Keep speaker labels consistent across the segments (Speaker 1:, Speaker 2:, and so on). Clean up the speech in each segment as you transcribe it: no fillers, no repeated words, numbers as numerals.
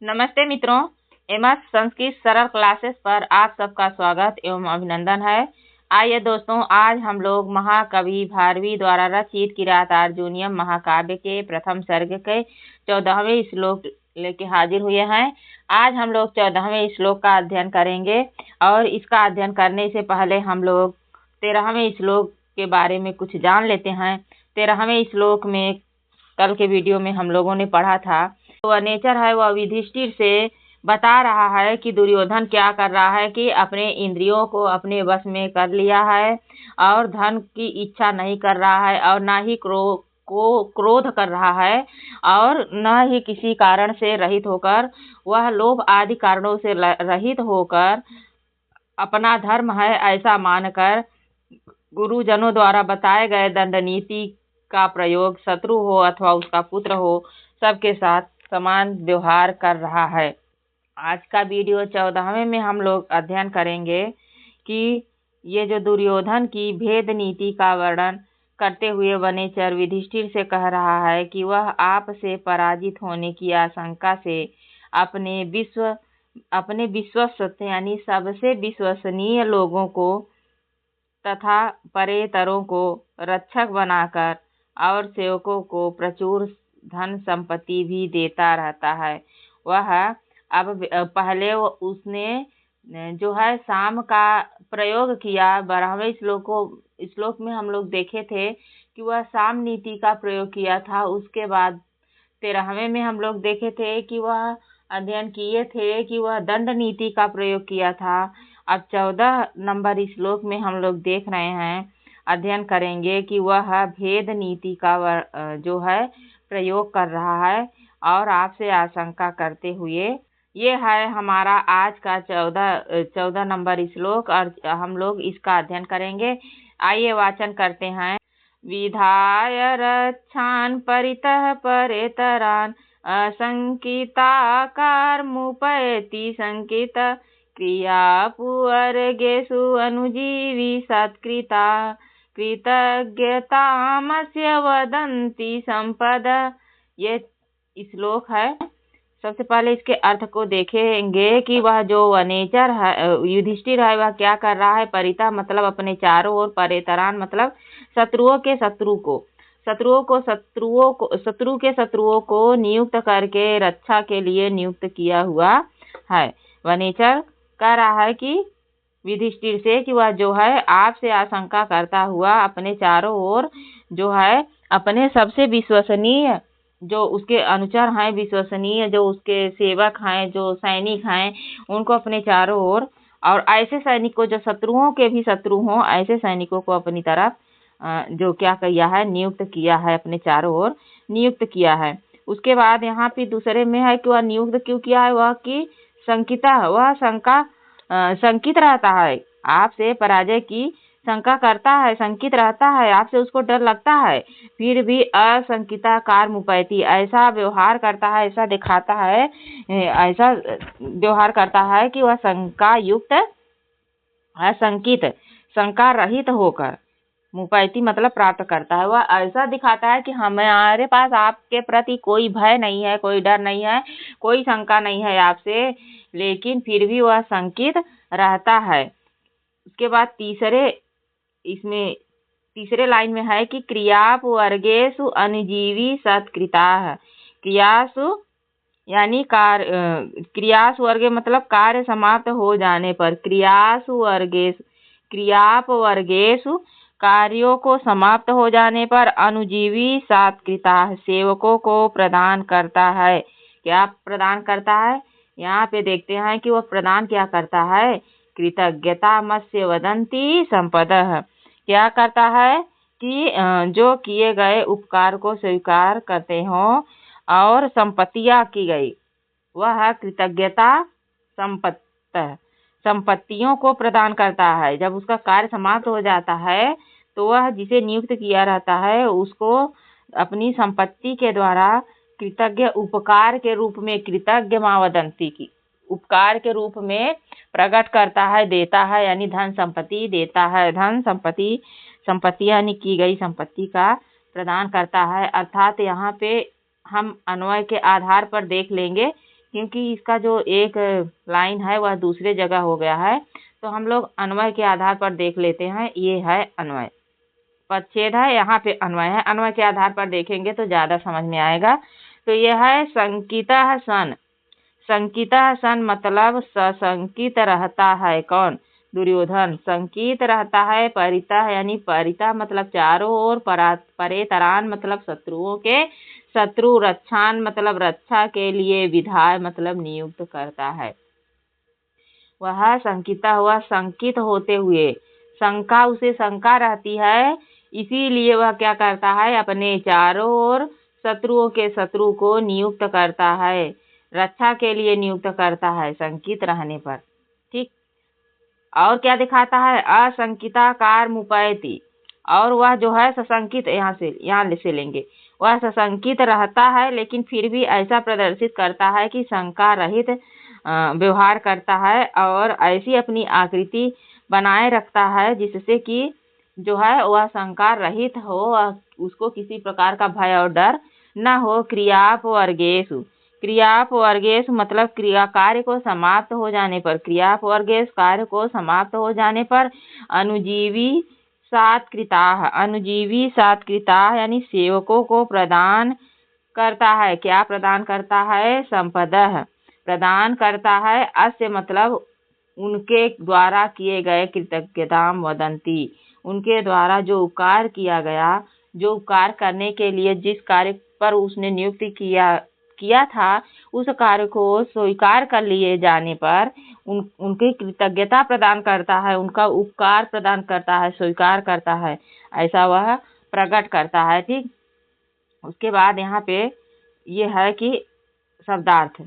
Speaker 1: नमस्ते मित्रों, एमएस संस्कृत सरल क्लासेस पर आप सबका स्वागत एवं अभिनंदन है। आइए दोस्तों, आज हम लोग महाकवि भारवी द्वारा रचित किरातार्जुनीयम महाकाव्य के प्रथम सर्ग के 14वें श्लोक लेके हाजिर हुए हैं। आज हम लोग 14वें श्लोक का अध्ययन करेंगे और इसका अध्ययन करने से पहले हम लोग 13वें श्लोक के बारे में कुछ जान लेते हैं। 13वें श्लोक में कल के वीडियो में हम लोगों ने पढ़ा था, वह नेचर है वह युधिष्ठिर से बता रहा है कि दुर्योधन क्या कर रहा है कि अपने इंद्रियों को अपने वश में कर लिया है और धन की इच्छा नहीं कर रहा है और ना ही क्रोध कर रहा है और न ही किसी कारण से रहित होकर, वह लोभ आदि कारणों से रहित होकर अपना धर्म है ऐसा मानकर गुरुजनों द्वारा बताए गए दंड नीति का प्रयोग शत्रु हो अथवा उसका पुत्र हो सबके साथ समान व्यवहार कर रहा है। आज का वीडियो 14वें में हम लोग अध्ययन करेंगे कि ये जो दुर्योधन की भेद नीति का वर्णन करते हुए वनेचर युधिष्ठिर से कह रहा है कि वह आप से पराजित होने की आशंका से अपने विश्वस्त यानी सबसे विश्वसनीय लोगों को तथा परेतरों को रक्षक बनाकर और सेवकों को प्रचुर धन संपत्ति भी देता रहता है। वह अब पहले उसने जो है साम का प्रयोग किया। 12वें श्लोक में हम लोग देखे थे कि वह साम नीति का प्रयोग किया था। उसके बाद 13वें में हम लोग देखे थे कि वह अध्ययन किए थे कि वह दंड नीति का प्रयोग किया था। अब 14 नंबर श्लोक में हम लोग देख रहे हैं, अध्ययन करेंगे कि वह भेद नीति का जो है प्रयोग कर रहा है और आपसे आशंका करते हुए। ये है हमारा आज का 14 नंबर श्लोक और हम लोग इसका अध्ययन करेंगे। आइए वाचन करते हैं। विधाय रक्षान परितः परेतरान असंकिताकार मुपैति संकित क्रिया पुअर्गेषु अनुजीवी सत्कृता कृतज्ञतामस्य वदन्ति संपद। ये श्लोक है। सबसे पहले इसके अर्थ को देखेंगे कि वह जो वनेचर है युधिष्ठिर है वह क्या कर रहा है। परिता मतलब अपने चारों ओर, परेतरान मतलब शत्रु के शत्रुओं को नियुक्त करके रक्षा के लिए नियुक्त किया हुआ है। वनेचर कह रहा है कि युधिष्ठिर से कि वह जो है आपसे आशंका करता हुआ अपने चारों ओर जो है अपने सबसे विश्वसनीय जो उसके अनुचर हैं, विश्वसनीय जो उसके सेवक हैं, जो सैनिक हैं, उनको अपने चारों ओर और ऐसे सैनिक को जो शत्रुओं के भी शत्रु हों ऐसे सैनिकों को अपनी तरफ जो क्या किया है नियुक्त किया है, अपने चारों ओर नियुक्त किया है। उसके बाद यहाँ पे दूसरे में है कि वह नियुक्त क्यों किया है। वह की शंकिता, वह शंकित रहता है, आपसे पराजय की शंका करता है, शंकित रहता है, आपसे उसको डर लगता है, फिर भी असंकिताकार मुपैति ऐसा व्यवहार करता है, ऐसा दिखाता है, ऐसा व्यवहार करता है कि वह शंका युक्त असंकित शंका रहित होकर मुपैति मतलब प्राप्त करता है। वह ऐसा दिखाता है कि हमारे पास आपके प्रति कोई भय नहीं है, कोई डर नहीं है, कोई शंका नहीं है आपसे, लेकिन फिर भी वह शंकित रहता है। उसके बाद तीसरे लाइन में है कि क्रियापु वर्गेषु अनुजीवी सत्कृता। क्रियासु यानी क्रियासु वर्गे मतलब कार्य समाप्त हो जाने पर, क्रियाप वर्गेषु कार्यों को समाप्त हो जाने पर अनुजीवी सत्कृता सेवकों को प्रदान करता है। क्या प्रदान करता है यहाँ पे देखते हैं कि वह प्रदान क्या करता है। कृतज्ञता मत्स्य वदंती संपदः, क्या करता है कि जो किए गए उपकार को स्वीकार करते हो और संपत्तियां की गई, वह कृतज्ञता संपत्तियों को प्रदान करता है। जब उसका कार्य समाप्त हो जाता है तो वह जिसे नियुक्त किया रहता है उसको अपनी संपत्ति के द्वारा कृतज्ञ उपकार के रूप में, कृतज्ञ मावदंती की उपकार के रूप में प्रकट करता है, देता है, यानी धन संपत्ति देता है। धन संपत्ति यानी की गई संपत्ति का प्रदान करता है। अर्थात यहाँ पे हम अन्वय के आधार पर देख लेंगे क्योंकि इसका जो एक लाइन है वह दूसरे जगह हो गया है। तो हम लोग अन्वय के आधार पर देख लेते हैं। ये है अन्वय, पदच्छेद है, यहाँ पे अन्वय है। अन्वय के आधार पर देखेंगे तो ज़्यादा समझ में आएगा। तो यह है शंकितः सन। शंकितः सन मतलब सशंकित रहता है। कौन? दुर्योधन। शंकित रहता है। परितः यानी परितः मतलब चारों ओर, परेतरान मतलब शत्रुओं के शत्रु, रक्षान मतलब रक्षा के लिए, विधाय मतलब नियुक्त करता है। वह शंकिता हुआ शंकित होते हुए, शंका उसे शंका रहती है, इसीलिए वह क्या करता है? अपने चारों ओर शत्रुओं के शत्रु को नियुक्त करता है, रक्षा के लिए नियुक्त करता है शंकित रहने पर। ठीक। और क्या दिखाता है? अशंकिताकार मुपैति, और वह जो है सशंकित, यहाँ से लेंगे, वह सशंकित रहता है लेकिन फिर भी ऐसा प्रदर्शित करता है कि शंका रहित व्यवहार करता है और ऐसी अपनी आकृति बनाए रखता है जिससे कि जो है वह शंका रहित हो, उसको किसी प्रकार का भय और डर न हो। क्रियापवर्गेषु, क्रियापवर्गेषु मतलब क्रिया कार्य को समाप्त हो जाने पर, क्रियापवर्गेषु कार्य को समाप्त हो जाने पर अनुजीवी सात्कृताः, अनुजीवी सात्कृताः यानी सेवकों को प्रदान करता है। क्या प्रदान करता है? संपदः प्रदान करता है। अस्य मतलब उनके द्वारा किए गए कृतज्ञताम वदंती, उनके द्वारा जो उपकार किया गया, जो उपकार करने के लिए जिस कार्य पर उसने नियुक्त किया था, उस कार्य को स्वीकार कर लिए जाने पर उनकी कृतज्ञता प्रदान करता है, उनका उपकार प्रदान करता है, स्वीकार करता है, ऐसा वह प्रकट करता है। ठीक। उसके बाद यहाँ पे ये है कि शब्दार्थ,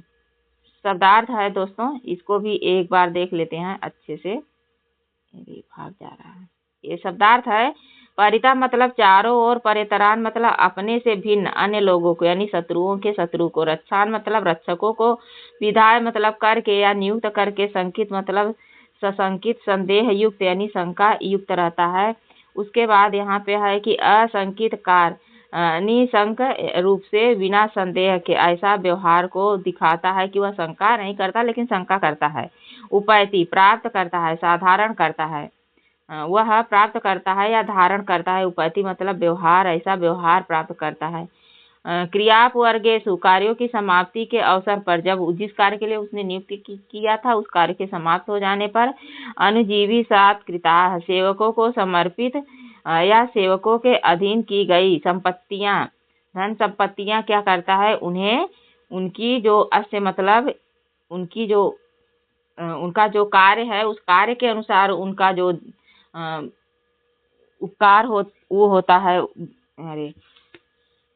Speaker 1: शब्दार्थ है दोस्तों, इसको भी एक बार देख लेते हैं अच्छे से। भाग जा रहा है। ये शब्दार्थ है। परिता मतलब चारों ओर, परेतरान मतलब अपने से भिन्न अन्य लोगों को यानी शत्रुओं के शत्रु को, रक्षान मतलब रक्षकों को, विधाय मतलब करके या नियुक्त करके, संकित मतलब सशंकित संदेह युक्त यानी शंका युक्त रहता है। उसके बाद यहाँ पे है कि असंकित कार, निशंक रूप से बिना संदेह के ऐसा व्यवहार को दिखाता है कि वह शंका नहीं करता लेकिन शंका करता है। उपैति प्राप्त करता है, साधारण करता है, वह प्राप्त करता है या धारण करता है। उपैति मतलब व्यवहार, ऐसा व्यवहार प्राप्त करता है। क्रियापवर्गेषु कार्यों की समाप्ति के अवसर पर, जब जिस कार्य के लिए उसने नियुक्ति किया था उस कार्य के समाप्त हो जाने पर, अनुजीवी सात्कृताः सेवकों को समर्पित या सेवकों के अधीन की गई संपत्तियां, धन संपत्तियां क्या करता है? उन्हें उनकी जो अस्य मतलब उनकी जो उनका जो कार्य है उस कार्य के अनुसार उनका जो उपकार वो होता है, अरे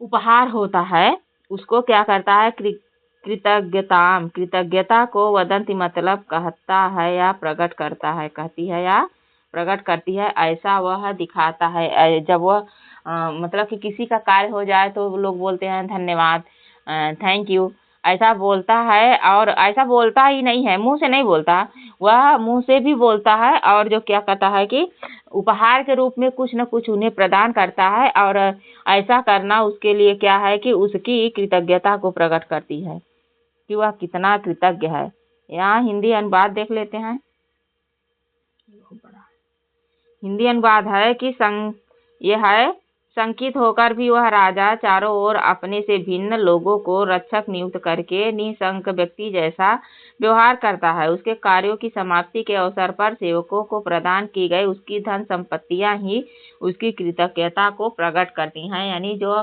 Speaker 1: उपहार होता है, उसको क्या करता है? कृतज्ञताम, कृतज्ञता को वदंती मतलब कहता है या प्रकट करता है, कहती है या प्रकट करती है, ऐसा वह दिखाता है। जब वह मतलब कि किसी का कार्य हो जाए तो लोग बोलते हैं धन्यवाद, थैंक यू, ऐसा बोलता है। और ऐसा बोलता ही नहीं है, मुंह से नहीं बोलता, वह मुंह से भी बोलता है और जो क्या कहता है कि उपहार के रूप में कुछ न कुछ उन्हें प्रदान करता है। और ऐसा करना उसके लिए क्या है कि उसकी कृतज्ञता को प्रकट करती है कि वह कितना कृतज्ञ है। यहाँ हिंदी अनुवाद देख लेते हैं। हिंदी अनुवाद है कि यह है शंकित होकर भी वह राजा चारों ओर अपने से भिन्न लोगों को रक्षक नियुक्त करके निशंक व्यक्ति जैसा व्यवहार करता है। उसके कार्यों की समाप्ति के अवसर पर सेवकों को प्रदान की गई उसकी धन संपत्तियां ही उसकी कृतज्ञता को प्रकट करती हैं। यानी जो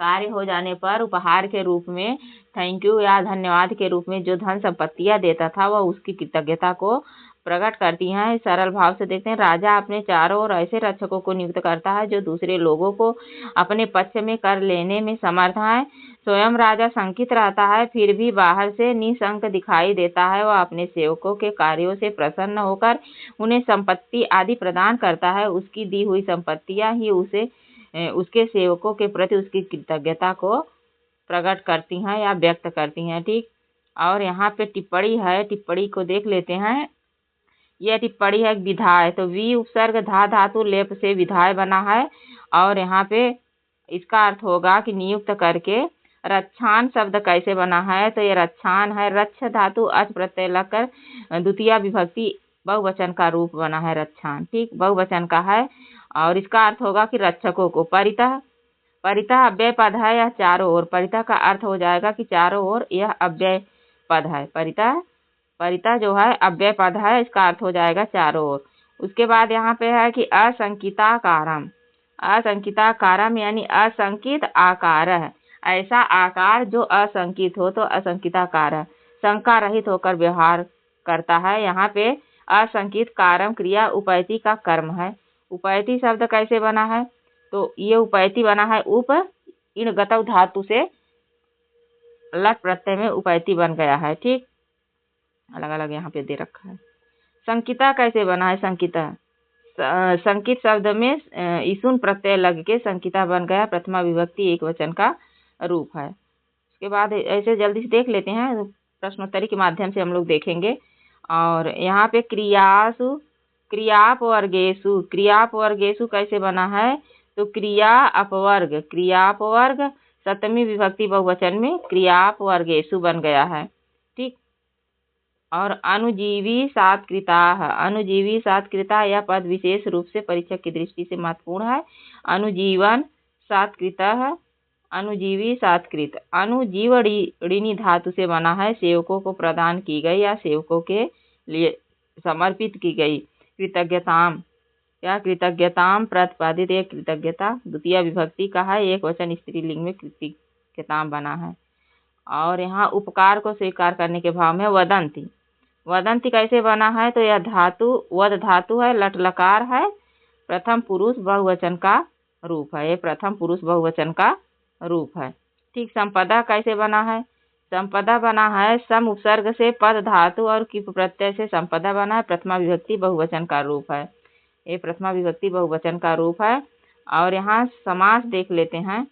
Speaker 1: कार्य हो जाने पर उपहार के रूप में, थैंक यू या धन्यवाद के रूप में जो धन संपत्तियां देता था वह उसकी कृतज्ञता को प्रकट करती हैं। सरल भाव से देखते हैं। राजा अपने चारों ओर ऐसे रक्षकों को नियुक्त करता है जो दूसरे लोगों को अपने पक्ष में कर लेने में समर्थ है। स्वयं राजा शंकित रहता है फिर भी बाहर से निशंक दिखाई देता है। वह अपने सेवकों के कार्यों से प्रसन्न होकर उन्हें संपत्ति आदि प्रदान करता है। उसकी दी हुई संपत्तियां ही उसके सेवकों के प्रति उसकी कृतज्ञता को प्रकट करती हैं या व्यक्त करती हैं। ठीक। और यहाँ पे टिप्पणी है, टिप्पणी को देख लेते हैं। यह टिप्पणी है विधाय, तो वी उपसर्ग धा धातु लेप से विधाय बना है और यहाँ पे इसका अर्थ होगा कि नियुक्त करके रक्षान शब्द कैसे बना है? तो ये रक्षान है, रक्ष धातु अच प्रत्यय लगकर द्वितीय विभक्ति बहुवचन का रूप बना है रक्षान। ठीक, बहुवचन का है और इसका अर्थ होगा कि रक्षकों को। परितः, परितः अव्यय पद है, यह चारों ओर। परितः का अर्थ हो जाएगा कि चारों ओर, यह अव्यय पद है। परितः, परितः जो है अव्यय पद है, इसका अर्थ हो जाएगा चारों ओर। उसके बाद यहाँ पे है कि असंकिताकारम, असंकिताकारम यानी असंकित आकार है, ऐसा आकार जो असंकित हो तो असंकिताकार है, शंका रहित होकर व्यवहार करता है। यहाँ पे असंकित कारम क्रिया उपैति का कर्म है। उपैति शब्द कैसे बना है? तो ये उपैति बना है उप इन गतव धातु से लट प्रत्यय में उपैति बन गया है। ठीक, अलग अलग यहाँ पे दे रखा है। संकिता कैसे बना है? संकिता, संकित शब्द में ईसुन प्रत्यय लग के संकिता बन गया, प्रथमा विभक्ति एक वचन का रूप है। उसके बाद ऐसे जल्दी से देख लेते हैं, प्रश्नोत्तरी के माध्यम से हम लोग देखेंगे। और यहाँ पे क्रियासु, क्रियापवर्गेषु, क्रियापवर्गेषु कैसे बना है? तो क्रिया अपवर्ग, क्रियापवर्ग सप्तमी विभक्ति बहुवचन में क्रियापवर्गेषु बन गया है। ठीक, और अनुजीवी सात्कृता, अनुजीवी सात्कृता यह पद विशेष रूप से परीक्षक की दृष्टि से महत्वपूर्ण है। अनुजीवन सात्कृतः, अनुजीवी सात्कृत, अनुजीवड़िनी धातु से बना है, सेवकों को प्रदान की गई या सेवकों के लिए समर्पित की गई। कृतज्ञताम, या कृतज्ञताम प्रतिपादित एक कृतज्ञता द्वितीय विभक्ति का है, एक वचन स्त्रीलिंग में कृतज्ञताम बना है। और यहाँ उपकार को स्वीकार करने के भाव में वदंती, वदंती कैसे बना है? तो यह धातु वद धातु है, लट लकार है, प्रथम पुरुष बहुवचन का रूप है, ये प्रथम पुरुष बहुवचन का रूप है। ठीक, संपदा कैसे बना है? संपदा बना है सम उपसर्ग से पद धातु और किप प्रत्यय से संपदा बना है, प्रथमा विभक्ति बहुवचन का रूप है, ये प्रथमा विभक्ति बहुवचन का रूप है। और यहाँ समास देख लेते हैं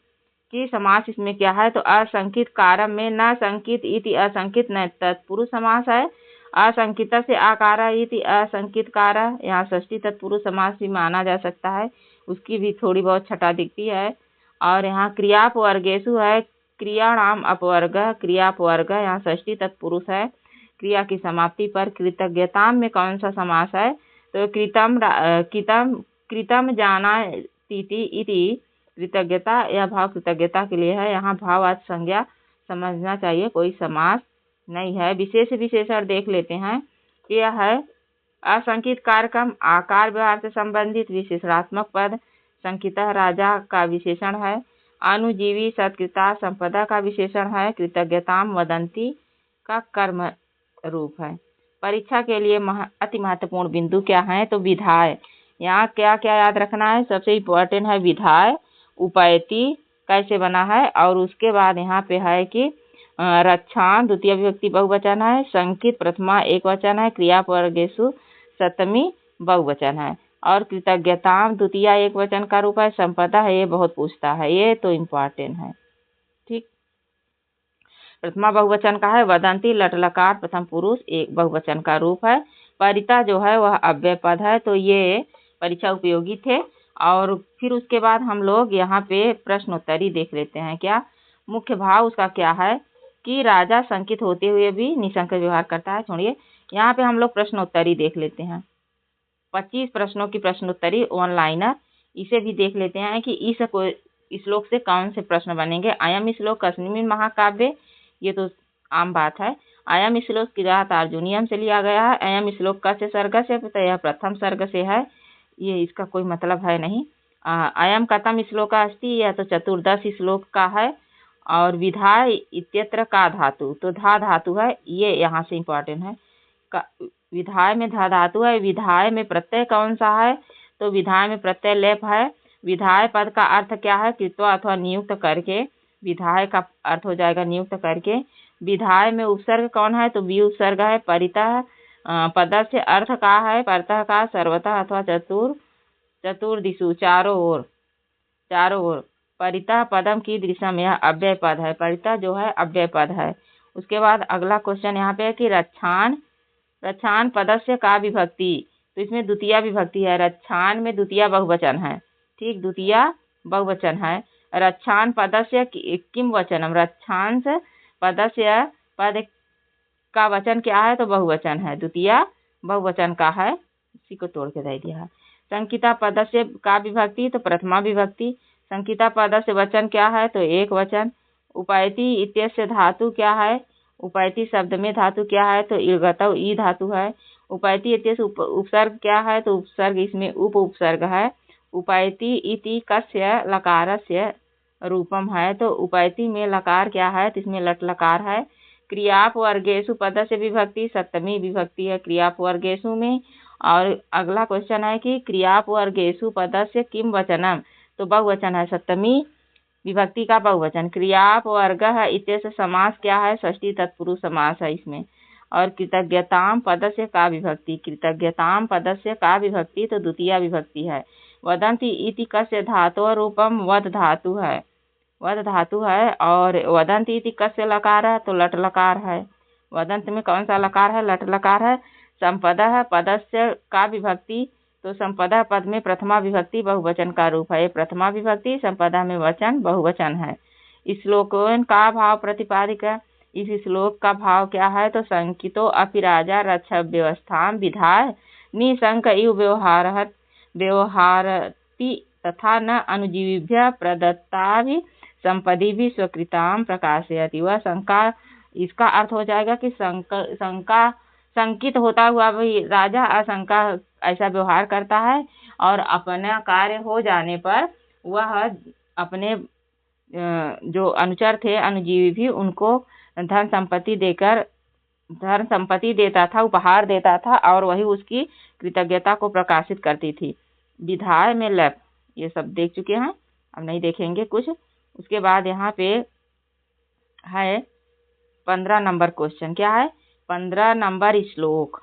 Speaker 1: कि समास इसमें क्या है? तो असंकित कारम में न संकित इति असंकित न तत्पुरुष समास है, असंकित से आकार इति असंकित कार, यहाँ षष्ठी तत्पुरुष समास भी माना जा सकता है, उसकी भी थोड़ी बहुत छटा दिखती है। और यहाँ क्रियापवर्गेषु है, क्रियाणाम अपवर्ग, क्रियापवर्ग यहाँ षष्ठी तत्पुरुष है, क्रिया की समाप्ति पर। कृतज्ञताम में कौन सा समास है? तो कृतम, कृतम जाना तीति इति कृतज्ञता, यह भाव कृतज्ञता के लिए है, यहाँ भाव आज संज्ञा समझना चाहिए, कोई समास नहीं है। विशेष विशेषण देख लेते हैं, यह है असंकित कार्यक्रम आकार व्यवहार से संबंधित विशेषणात्मक पद, संकिता राजा का विशेषण है, अनुजीवी सत्कृता संपदा का विशेषण है, कृतज्ञताम वदंती का कर्म रूप है। परीक्षा के लिए अति महत्वपूर्ण बिंदु क्या है? तो विधाय, यहाँ क्या क्या याद रखना है? सबसे इम्पोर्टेंट है विधाय, उपैति कैसे बना है, और उसके बाद यहाँ पे है कि रक्षान द्वितीय विभक्ति बहुवचन है, संकित प्रथमा एक वचन है, क्रियापवर्गेषु सप्तमी बहुवचन है, और कृतज्ञताम द्वितीय एक वचन का रूप है, संपदा है, ये बहुत पूछता है, ये तो इम्पोर्टेंट है। ठीक, प्रथमा बहुवचन का है, वदंती लट लकार प्रथम पुरुष एक बहुवचन का रूप है, परिता जो है वह अव्यय पद है। तो ये परीक्षा उपयोगी थे। और फिर उसके बाद हम लोग यहाँ पे प्रश्नोत्तरी देख लेते हैं। क्या मुख्य भाव उसका क्या है कि राजा संकित होते हुए भी निशंक व्यवहार करता है। छोड़िए, यहाँ पे हम लोग प्रश्नोत्तरी देख लेते हैं, 25 प्रश्नों की प्रश्नोत्तरी ऑनलाइनर, इसे भी देख लेते हैं कि इस श्लोक से कौन से प्रश्न बनेंगे। अयम श्लोक कस्मिन् महाकाव्ये, ये तो आम बात है। अयम श्लोक किरात अर्जुनियम से लिया गया है। अयम श्लोक का से सर्ग से, तो यह प्रथम सर्ग से है, ये इसका कोई मतलब है नहीं। अयम कथम श्लोक अस्ति, यह तो चतुर्दश श्लोक का है। और विधाय इत्यत्र का धातु, तो धा धातु है, ये यहाँ से इम्पोर्टेंट है। विधाय में धा धातु है, विधाय में प्रत्यय कौन सा है? तो विधाय में प्रत्यय लेप है। विधाय पद का अर्थ क्या है? कृत्वा अथवा नियुक्त करके, विधाय का अर्थ हो जाएगा नियुक्त करके। विधाय में उपसर्ग कौन है? तो वि उपसर्ग है। परितः पद से अर्थ का है, परतः का, सर्वतः अथवा चतुर्दिशु चारों ओर, चारों ओर। परितः पदम की दृश्यम, यह अव्यय पद है, परितः जो है अव्यय पद है। उसके बाद अगला क्वेश्चन यहाँ पे है कि रक्षान, रक्षान पदस्य का विभक्ति, तो इसमें द्वितीय विभक्ति है। रक्षान में द्वितीय बहुवचन है, ठीक, द्वितीय बहुवचन है। रक्षान पदस्य किम वचनम, रक्षांश पदस्य पद का वचन क्या है तो बहुवचन है, द्वितीय बहुवचन का है, इसी को तोड़ के दे दिया है। संकिता पदस्य का विभक्ति तो प्रथमा विभक्ति, संकिता पदस्य वचन क्या है तो एक वचन। उपैति इत्यस्य धातु क्या है, उपैति शब्द में धातु क्या है तो इर्गतौ ई धातु है। उपैति इत्यस्य उपसर्ग क्या है तो उपसर्ग इसमें उप उपसर्ग है। उपैति इति कस्य लकारस्य रूपम है तो उपैति में लकार क्या है तो इसमें लट लकार है। क्रियापवर्गेषु पदस्य विभक्ति सप्तमी विभक्ति है क्रियापवर्गेषु में। और अगला क्वेश्चन है कि क्रियापवर्गेषु पदस्य किम वचनम, तो बहुवचन है, सप्तमी विभक्ति का बहुवचन। क्रियापवर्गः इत्यस्य समास क्या है, षष्ठी तत्पुरुष समास है इसमें। और कृतज्ञताम पदस्य का विभक्ति, कृतज्ञताम पदस्य का विभक्ति तो द्वितीय विभक्ति है। वदन्ति इति कस्य धातोः रूपम, वद धातु है, वद धातु है। और वदन्ति इति कस्य लकार है तो लट लकार है। वदंत में कौन सा लकार है, लट लकार है। संपदः पदस्य का विभक्ति तो संपदा पद में प्रथमा विभक्ति बहुवचन का रूप है, प्रथमा विभक्ति, संपदा में वचन बहुवचन है। श्लोकों का भाव प्रतिपादिका, इस श्लोक का भाव क्या है तो संकितो अपि राजा रक्ष व्यवस्था विधाय निशंक इव व्यवहारति तथा न अनुजीव्य प्रदत्ता भी संपदि भी स्वीकृताम प्रकाशयति। वह शंका, इसका अर्थ हो जाएगा कि शंका संकित होता हुआ भी राजा आशंका ऐसा व्यवहार करता है और अपना कार्य हो जाने पर वह अपने जो अनुचर थे अनुजीवी भी उनको धन संपत्ति देता था, उपहार देता था और वही उसकी कृतज्ञता को प्रकाशित करती थी। विधाय में लप ये सब देख चुके हैं, अब नहीं देखेंगे कुछ। उसके बाद यहाँ पे है 15 नंबर क्वेश्चन, क्या है 15 नंबर श्लोक।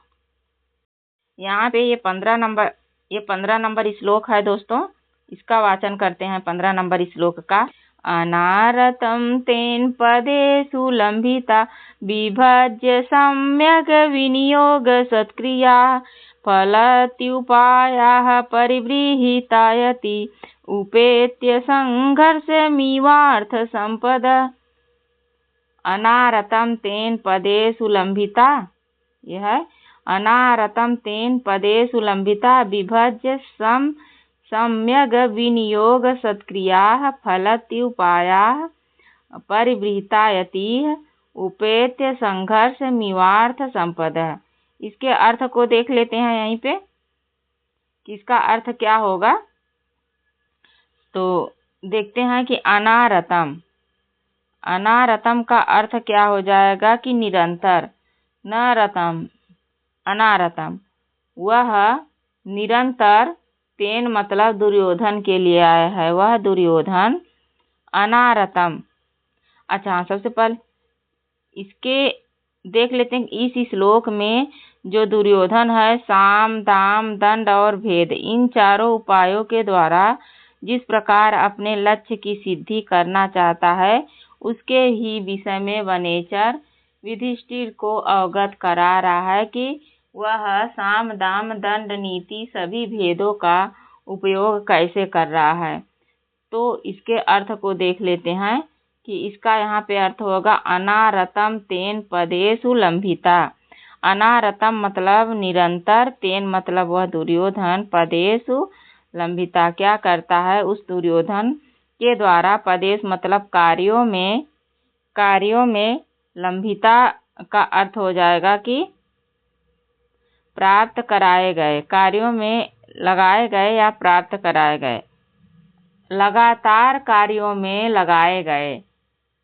Speaker 1: यहाँ पे ये 15 नंबर श्लोक है दोस्तों, इसका वाचन करते हैं 15 नंबर श्लोक का। अनारतं तेन पदेषु लंबिता विभज्य सम्यक् विनियोग सत्क्रिया फलत्युपायाः परिव्रीहितायति उपेत्य संघर्षमिवार्थ संपद। अनारतं तेन पदेषु लंबिता, यह है अनारतं तेन पदेषु लंबिता विभज्य सम्यग् विनियोग सत्क्रियाः फलत्युपायाः परिवृहितायति उपेत्य संघर्ष मिवार्थ संपदः। इसके अर्थ को देख लेते हैं यहीं पे कि इसका अर्थ क्या होगा। तो देखते हैं कि अनारतम का अर्थ क्या हो जाएगा कि निरंतर, न रतम अनारतम, वह निरंतर, तेन मतलब दुर्योधन के लिए आया है, वह दुर्योधन अनारतम। अच्छा, सबसे पहले इसके देख लेते हैं। इस श्लोक में जो दुर्योधन है साम दाम दंड और भेद, इन चारों उपायों के द्वारा जिस प्रकार अपने लक्ष्य की सिद्धि करना चाहता है उसके ही विषय में वनेचर युधिष्ठिर को अवगत करा रहा है कि वह साम दाम दंड नीति सभी भेदों का उपयोग कैसे कर रहा है। तो इसके अर्थ को देख लेते हैं कि इसका यहाँ पे अर्थ होगा अनारतम तेन पदेषु लंबिता। अनारतम मतलब निरंतर, तेन मतलब वह दुर्योधन, पदेषु लंबिता क्या करता है उस दुर्योधन के द्वारा, पदेश मतलब कार्यों में लंबिता का अर्थ हो जाएगा कि प्राप्त कराए गए, कार्यों में लगाए गए या प्राप्त कराए गए, लगातार कार्यों में लगाए गए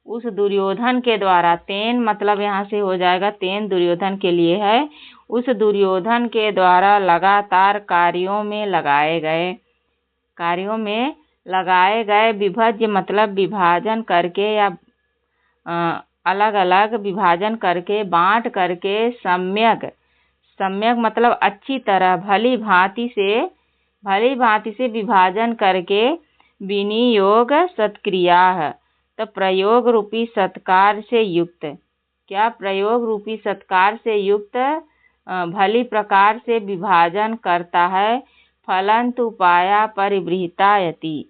Speaker 1: उस दुर्योधन के द्वारा। तेन मतलब यहाँ से हो जाएगा, तेन दुर्योधन के लिए है, उस दुर्योधन के द्वारा लगातार कार्यों में लगाए गए विभज्य मतलब विभाजन करके या अलग अलग विभाजन करके, बांट करके, सम्यक मतलब अच्छी तरह, भली भांति से विभाजन करके, विनियोग सत्क्रिया है तो प्रयोग रूपी सत्कार से युक्त, क्या प्रयोग रूपी सत्कार से युक्त भली प्रकार से विभाजन करता है। फलंत उपाया परिवृहितायति,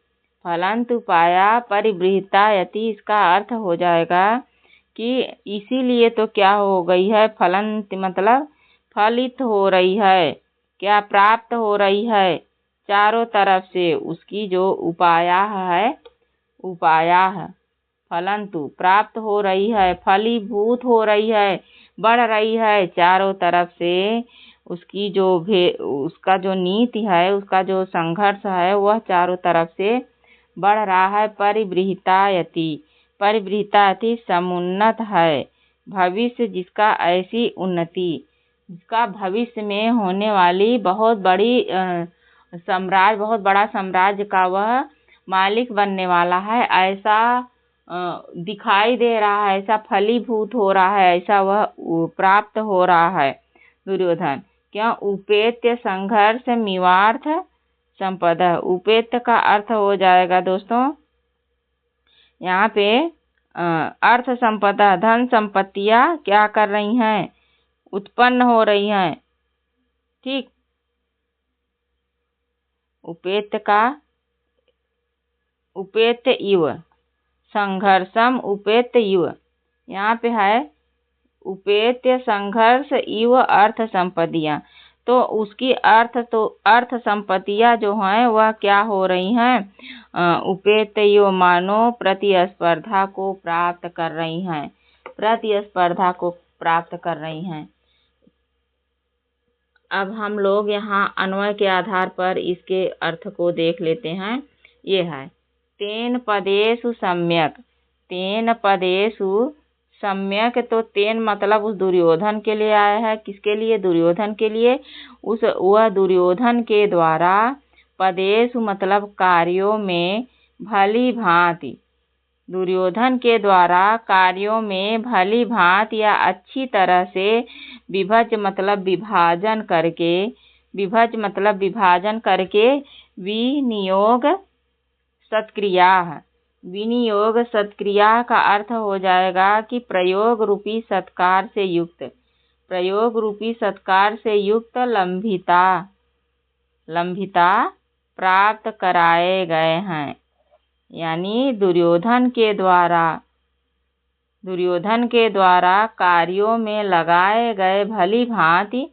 Speaker 1: फलंतु उपाया परिबृहतायति, इसका अर्थ हो जाएगा कि इसीलिए तो क्या हो गई है, फलंत मतलब फलित हो रही है, क्या प्राप्त हो रही है चारों तरफ से, उसकी जो उपाया है, उपाया फलंतु प्राप्त हो रही है, फलीभूत हो रही है, बढ़ रही है चारों तरफ से, उसकी जो उसका जो नीति है, उसका जो संघर्ष है वह चारों तरफ से बढ़ रहा है। परिबृहतायति, परिबृहतायति समुन्नत है, भविष्य जिसका ऐसी उन्नति, जिसका भविष्य में होने वाली बहुत बड़ी साम्राज्य, बहुत बड़ा साम्राज्य का वह मालिक बनने वाला है, ऐसा दिखाई दे रहा है, ऐसा फलीभूत हो रहा है, ऐसा वह प्राप्त हो रहा है दुर्योधन। क्या उपेत्य संघर्ष मिवार्थ संपदा, उपेत्य का अर्थ हो जाएगा दोस्तों यहाँ पे अर्थ संपदा, धन संपत्तियां क्या कर रही हैं, उत्पन्न हो रही हैं, ठीक। उपेत्य का उपेत्य इव, संघर्षम उपेत्य इव, यहाँ पे है उपेत्य संघर्ष इव अर्थ संपत्तियां, तो उसकी अर्थ संपत्तियां जो हैं वह क्या हो रही हैं, उपेत्य इव मानो प्रतिस्पर्धा को प्राप्त कर रही हैं, प्रतिस्पर्धा को प्राप्त कर रही हैं। अब हम लोग यहाँ अन्वय के आधार पर इसके अर्थ को देख लेते हैं। ये है तेन पदेषु सम्यक, तेन पदेषु सम्यक, तो तेन मतलब उस दुर्योधन के लिए आया है, किसके लिए, दुर्योधन के लिए, वह दुर्योधन के द्वारा, पदेषु मतलब कार्यों में, भली भांति, दुर्योधन के द्वारा कार्यों में भली भांति या अच्छी तरह से, विभज मतलब विभाजन करके, विभज मतलब विभाजन करके, विनियोग सत्क्रिया, विनियोग सत्क्रिया का अर्थ हो जाएगा कि प्रयोग रूपी सत्कार से युक्त, प्रयोग रूपी सत्कार से युक्त लंभिता, लंभिता प्राप्त कराए गए हैं, यानी दुर्योधन के द्वारा कार्यों में लगाए गए भली भांति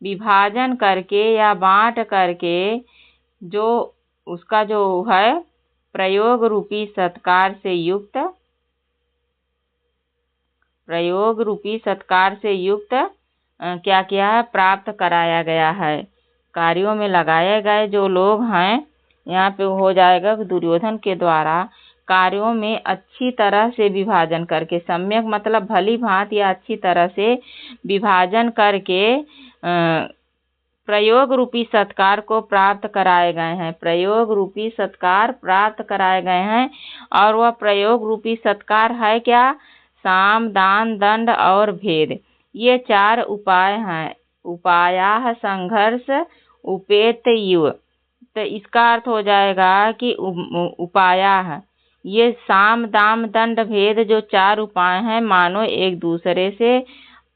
Speaker 1: विभाजन करके या बांट करके, जो उसका जो है प्रयोग रूपी सत्कार से युक्त, प्रयोग रूपी सत्कार से युक्त क्या किया है, प्राप्त कराया गया है। कार्यों में लगाए गए जो लोग हैं, यहाँ पे हो जाएगा दुर्योधन के द्वारा कार्यों में अच्छी तरह से विभाजन करके, सम्यक मतलब भली भांति या अच्छी तरह से विभाजन करके प्रयोग रूपी सत्कार को प्राप्त कराए गए हैं, प्रयोग रूपी सत्कार प्राप्त कराए गए हैं। और वह प्रयोग रूपी सत्कार है क्या, साम दान दंड और भेद, ये 4 उपाय हैं। उपाया संघर्ष उपेत्य इव, तो इसका अर्थ हो जाएगा कि उपाया है, ये साम दाम दंड भेद जो 4 उपाय हैं, मानो एक दूसरे से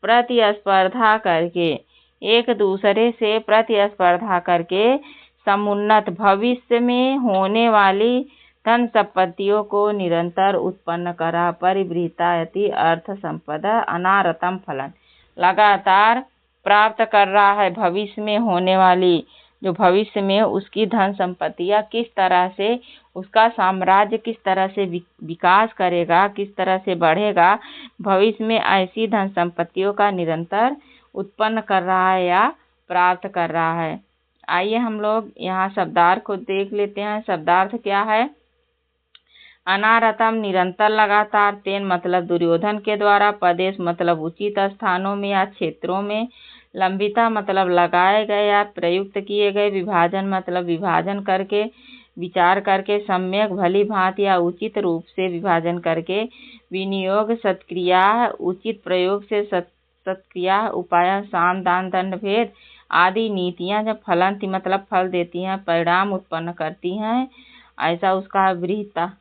Speaker 1: प्रतिस्पर्धा करके, एक दूसरे से प्रतिस्पर्धा करके समुन्नत भविष्य में होने वाली धन संपत्तियों को निरंतर उत्पन्न करा। परिबृहतायति अर्थ संपदा अनारतम फलन, लगातार प्राप्त कर रहा है भविष्य में होने वाली, जो भविष्य में उसकी धन संपत्तियां किस तरह से, उसका साम्राज्य किस तरह से विकास करेगा, किस तरह से बढ़ेगा, भविष्य में ऐसी धन संपत्तियों का निरंतर उत्पन्न कर रहा है या प्राप्त कर रहा है। आइए हम लोग यहाँ शब्दार्थ को देख लेते हैं। शब्दार्थ क्या है, अनारतम निरंतर लगातार, तेन मतलब दुर्योधन के द्वारा, पदेश मतलब उचित स्थानों में या क्षेत्रों में, लंबिता मतलब लगाए गए या प्रयुक्त किए गए, विभाजन मतलब विभाजन करके, विचार करके, सम्यक भली भांति या उचित रूप से विभाजन करके, विनियोग सत्क्रिया उचित प्रयोग से सत्क्रिया, उपाय साम दान दंड भेद आदि नीतियां जब फलंति मतलब फल देती हैं, परिणाम उत्पन्न करती हैं, ऐसा उसका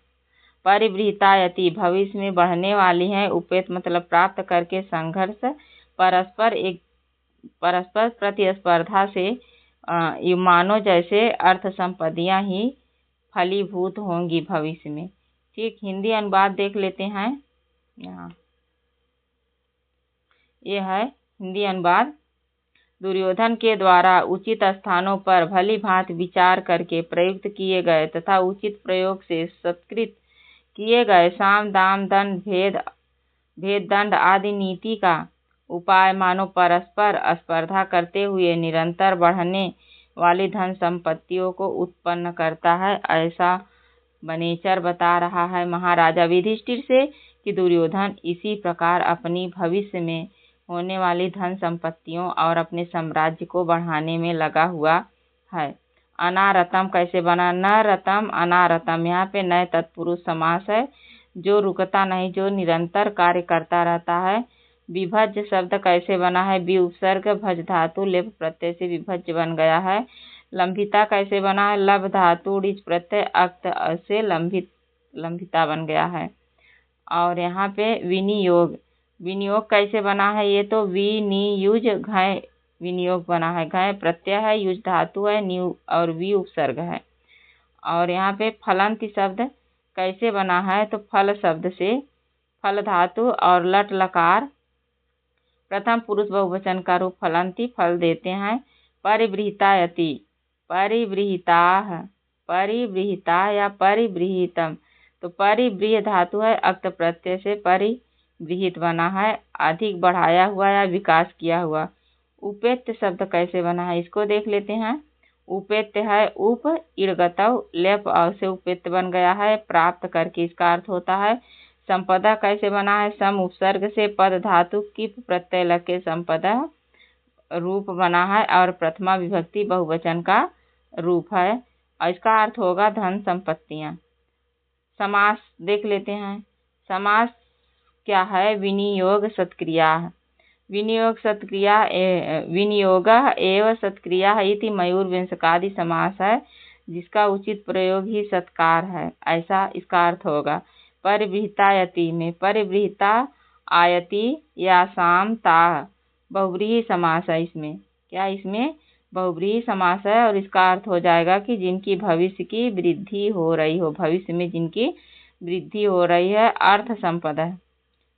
Speaker 1: परिबृहतायति भविष्य में बढ़ने वाली हैं। उपेत मतलब प्राप्त करके, संघर्ष परस्पर प्रतिस्पर्धा से, मानो जैसे अर्थ संपत्तियां ही फलीभूत होंगी भविष्य में। ठीक, हिंदी अनुवाद देख लेते हैं। यहाँ ये है हिंदी अनुवाद। दुर्योधन के द्वारा उचित स्थानों पर भली भांति विचार करके प्रयुक्त किए गए तथा उचित प्रयोग से सत्कृत किए गए साम दाम दंड भेद दंड आदि नीति का उपाय मानव परस्पर स्पर्धा करते हुए निरंतर बढ़ने वाली धन संपत्तियों को उत्पन्न करता है। ऐसा बनेचर बता रहा है महाराजा युधिष्ठिर से कि दुर्योधन इसी प्रकार अपनी भविष्य में होने वाली धन संपत्तियों और अपने साम्राज्य को बढ़ाने में लगा हुआ है। अनारतम कैसे बना? न रतम अनारतम, यहाँ पे नए तत्पुरुष समास है, जो रुकता नहीं, जो निरंतर कार्य करता रहता है। विभज्य शब्द कैसे बना है? वि उपसर्ग भज धातु लेप प्रत्यय से विभज्य बन गया है। लंबिता कैसे बना है? लब धातु ऋच प्रत्यय अक्त से लंबिता बन गया है। और यहाँ पे विनियोग कैसे बना है? ये तो विनियुज घय विनियोग बना है। घय प्रत्यय है, युज धातु है, न्यू और वी उपसर्ग है। और यहाँ पे फलंति शब्द कैसे बना है? तो फल शब्द से फल धातु और लट लकार प्रथम पुरुष बहुवचन का रूप फलंति फल देते हैं। परिवृहितायति परिवृहिता या परिवृहितम, तो परिवृह धातु है, अक्त प्रत्यय से परिवृहित बना है, अधिक बढ़ाया हुआ या विकास किया हुआ। उपेत्य शब्द कैसे बना है? इसको देख लेते हैं। उपेत्य है उप इड़गतव लेप से उपेत्य बन गया है, प्राप्त करके इसका अर्थ होता है। संपदा कैसे बना है? सम उपसर्ग से पद धातु किप प्रत्यय लग के संपदा रूप बना है और प्रथमा विभक्ति बहुवचन का रूप है और इसका अर्थ होगा धन संपत्तियां। समास देख लेते हैं। समास क्या है? विनियोग सत्क्रिया। विनियोग एव सत्क्रिया इति मयूर विंशकादि समास है, जिसका उचित प्रयोग ही सत्कार है, ऐसा इसका अर्थ होगा। परिवृहितायति में परिवृहिता आयति या साम ता बहुव्रीहि समास है। इसमें क्या? इसमें बहुव्रीहि समास है और इसका अर्थ हो जाएगा कि जिनकी भविष्य की वृद्धि हो रही हो, भविष्य में जिनकी वृद्धि हो रही है। अर्थ संपदा,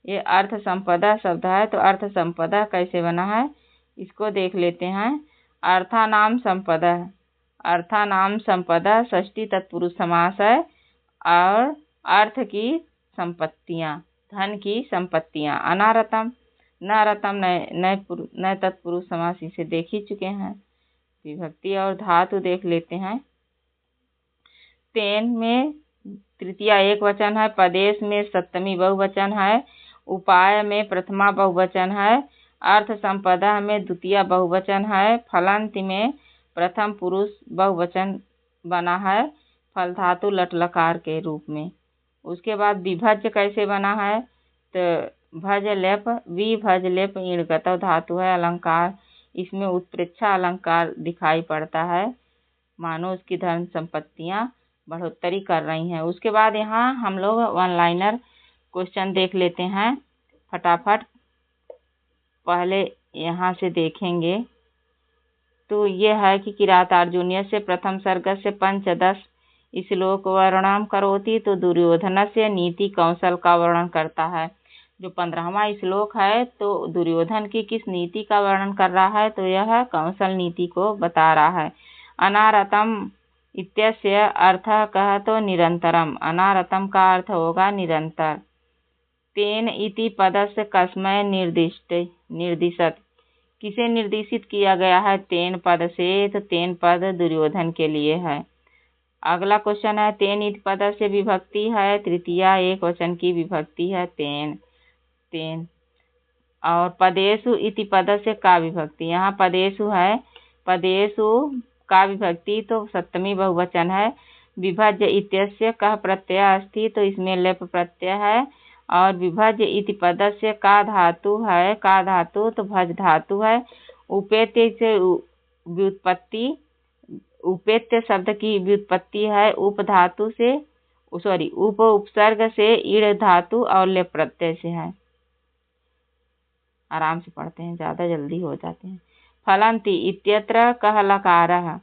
Speaker 1: ये अर्थ संपदा शब्द है, तो अर्थ संपदा कैसे बना है? इसको देख लेते हैं। अर्थानाम संपदा षष्ठी तत्पुरुष समास है और अर्थ की संपत्तियां, धन की संपत्तियां। अनारतम नरतम नए तत्पुरुष समास, इसे देख ही चुके हैं। विभक्ति और धातु देख लेते हैं। तेन में तृतीया एक वचन है, पदेश में सप्तमी बहुवचन है, उपाय में प्रथमा बहुवचन है, अर्थ संपदा में द्वितीय बहुवचन है, फलंत में प्रथम पुरुष बहुवचन बना है फल धातु लट लकार के रूप में। उसके बाद विभज्य कैसे बना है? तो भज लेप विभज लेप ईणगतव धातु है, अलंकार, इसमें उत्प्रेक्षा अलंकार दिखाई पड़ता है, मानो उसकी धन संपत्तियां बढ़ोतरी कर रही हैं। उसके बाद यहाँ हम लोग वन लाइनर क्वेश्चन देख लेते हैं फटाफट। पहले यहाँ से देखेंगे तो ये है कि किरात अर्जुनीय से प्रथम सर्ग से पंचदश श्लोक वर्णन करोति, तो दुर्योधन से नीति कौशल का वर्णन करता है। जो 15वां श्लोक है तो दुर्योधन की किस नीति का वर्णन कर रहा है? तो यह कौशल नीति को बता रहा है। अनारतम इत्यस्य अर्थ कह तो निरंतरम, अनारतम का अर्थ होगा निरंतर। तेन इति पदस्य कस्मै निर्दिशत, किसे निर्देशित किया गया है? तेन पद से, तो तेन पद दुर्योधन के लिए है। अगला क्वेश्चन है तेन इति पद से विभक्ति है, तृतीया एक वचन की विभक्ति है तेन। और पदेशु इति पद से का विभक्ति, यहाँ पदेशु है, पदेशु का विभक्ति तो सप्तमी बहुवचन है। विभज्य इत्यस्य कह प्रत्यय अस्ति, तो इसमें लेप प्रत्यय है। और विभज्य इति पद से का धातु है, का धातु तो भज धातु है। उपेत्य से व्युत्पत्ति, उपेत्य शब्द की व्युत्पत्ति है उप धातु से, उप उपसर्ग से ईड़ धातु और लेप प्रत्यय से है। आराम से पढ़ते हैं, ज्यादा जल्दी हो जाते हैं। फलंति इत्यत्र कह लकारः,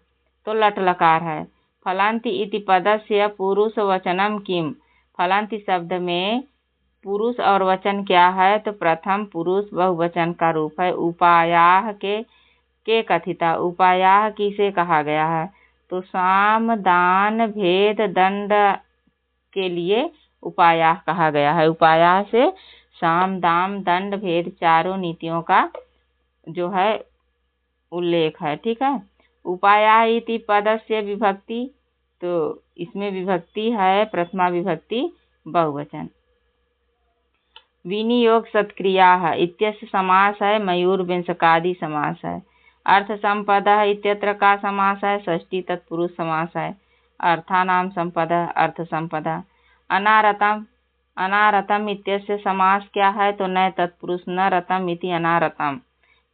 Speaker 1: तो लट लकार है। फलन्ति इति पदस्य पुरुषवचनं किम? फलन्ति शब्द में पुरुष और वचन क्या है? तो प्रथम पुरुष बहुवचन का रूप है। उपायाः के कथिता, उपायाः किसे कहा गया है? तो साम दान भेद दंड के लिए उपायाः कहा गया है। उपायाः से साम दाम दंड भेद चारों नीतियों का जो है उल्लेख है। ठीक है। उपायाः इति पदस्य विभक्ति, तो इसमें विभक्ति है प्रथमा विभक्ति बहुवचन। विनियोग सत्क्रियाः इत्यस्य समास है मयूरविंशकादि समास है। अर्थ संपदः इत्यत्र का समास है? षष्ठी तत्पुरुष समास है। अर्थानाम संपदः अर्थ संपदा। अनारतम, अनारतम इत्यस्य समास क्या है? तो नए तत्पुरुष न रतम इति अनारतम।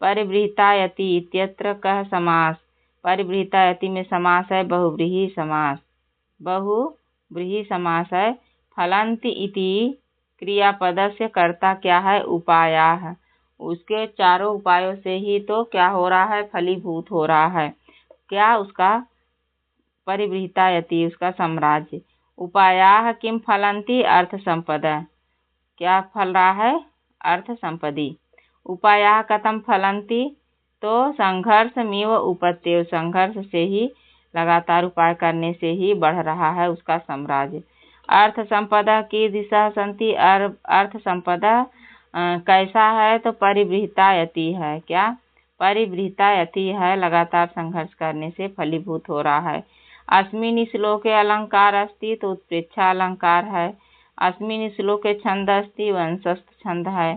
Speaker 1: परिवृहितायति इत्यत्र कः समास? परिवृहितायति में समास है बहुव्रीहि समास, बहुव्रीहि समास है। फलन्ति इति क्रियापदस्य कर्ता क्या है? उपायाः। उसके चारों उपायों से ही तो क्या हो रहा है? फलीभूत हो रहा है। क्या? उसका परिवृहितायति, उसका साम्राज्य। उपायाः किम फलन्ति? अर्थ संपदा। क्या फल रहा है? अर्थ संपदी। उपायाः कथम फलन्ति? तो संघर्षमेव उपत्येव, संघर्ष से ही लगातार उपाय करने से ही बढ़ रहा है उसका साम्राज्य। अर्थ संपदा की दिशा संति, अर्थ संपदा कैसा है? तो परिवृहितायति है। क्या? परिवृहितायति है, लगातार संघर्ष करने से फलीभूत हो रहा है। अस्मिन् श्लोके अलंकार अस्ति, तो उत्प्रेक्षा अलंकार है। अस्मिन् श्लोके छंद अस्ति, वंशस्थ छंद है।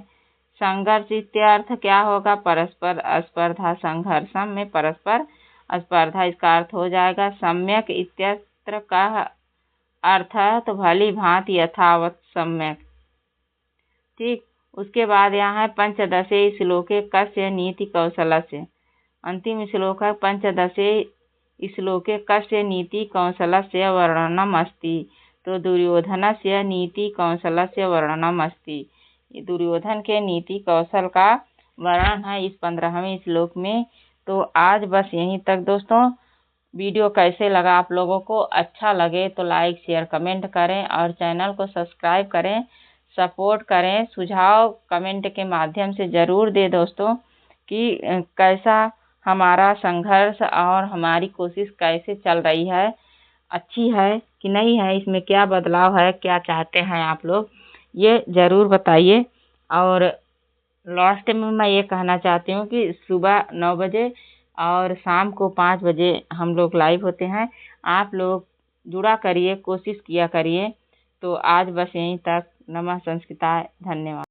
Speaker 1: संघर्ष इत्यर्थ क्या होगा? परस्पर स्पर्धा, संघर्षम में परस्पर स्पर्धा, इसका अर्थ हो जाएगा। सम्यक इत्यत्र का अर्थ तो भली भांति यथावत सम्यक। ठीक। उसके बाद यहाँ है पंचदशे श्लोके कस्य नीति कौशलस्य। अंतिम श्लोक है पंचदशे श्लोके कस्य नीति कौशलस्य वर्णनम अस्ति, तो दुर्योधनस्य नीति कौशलस्य वर्णनम अस्ति। दुर्योधन के नीति कौशल का वर्णन है इस 15वें श्लोक में। तो आज बस यहीं तक दोस्तों। वीडियो कैसे लगा आप लोगों को? अच्छा लगे तो लाइक शेयर कमेंट करें और चैनल को सब्सक्राइब करें, सपोर्ट करें। सुझाव कमेंट के माध्यम से ज़रूर दे दोस्तों कि कैसा हमारा संघर्ष और हमारी कोशिश कैसे चल रही है, अच्छी है कि नहीं है, इसमें क्या बदलाव है, क्या चाहते हैं आप लोग, ये ज़रूर बताइए। और लास्ट में मैं ये कहना चाहती हूँ कि सुबह 9 बजे और शाम को 5 बजे हम लोग लाइव होते हैं। आप लोग जुड़ा करिए, कोशिश किया करिए। तो आज बस यहीं तक। नमः संस्कृताय। धन्यवाद।